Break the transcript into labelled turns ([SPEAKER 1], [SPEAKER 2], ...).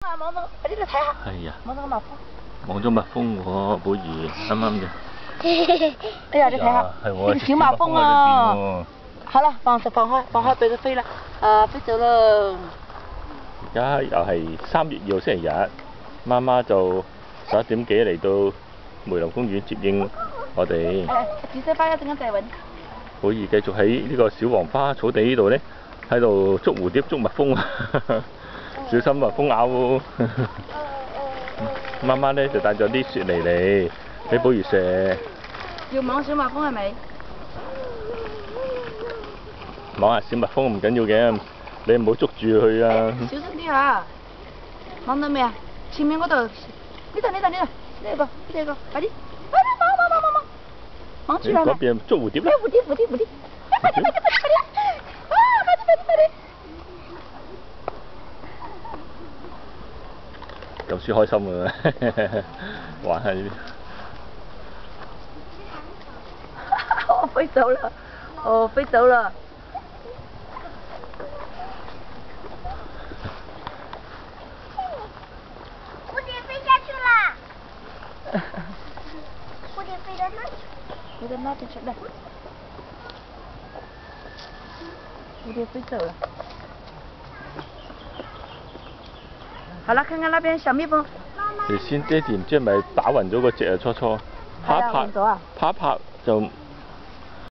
[SPEAKER 1] 望到，快啲嚟睇下。
[SPEAKER 2] 係啊，
[SPEAKER 1] 望到個蜜蜂。
[SPEAKER 2] 望咗蜜蜂喎，寶儀啱啱嘅。
[SPEAKER 1] 哎呀，你睇下，
[SPEAKER 2] 係喎，
[SPEAKER 1] 小蜜蜂啊！好啦，放開，俾佢飛啦。飛走啦。
[SPEAKER 2] 而家又係3月2號星期日，媽媽就11點幾嚟到梅林公園接應我哋。
[SPEAKER 1] 紫色花一陣間再揾。
[SPEAKER 2] 寶儀繼續喺呢個小黃花草地呢度咧，喺度捉蝴蝶、捉蜜蜂啊！小心蜜蜂咬喎！媽媽咧就帶咗啲雪梨嚟俾寶儀食。
[SPEAKER 1] 要望小蜜蜂係咪？
[SPEAKER 2] 望下小蜜蜂唔緊要嘅，你唔好捉住佢啊！
[SPEAKER 1] 小心啲啊！望到未啊？前面嗰度，呢個，快啲，望住啦！
[SPEAKER 2] 嗰邊捉蝴蝶啦！
[SPEAKER 1] 蝴蝶！快啲！快啲！
[SPEAKER 2] 咁先開心啊！玩下呢啲。
[SPEAKER 1] 我飛走啦！
[SPEAKER 3] 蝴蝶飞下去了。蝴蝶飞到哪去？
[SPEAKER 1] 飛到那邊去了。蝴蝶飛走了。好了，看看那邊小蜜蜂。
[SPEAKER 2] 你先爹哋唔知係咪打暈咗嗰隻啊？初拍一拍就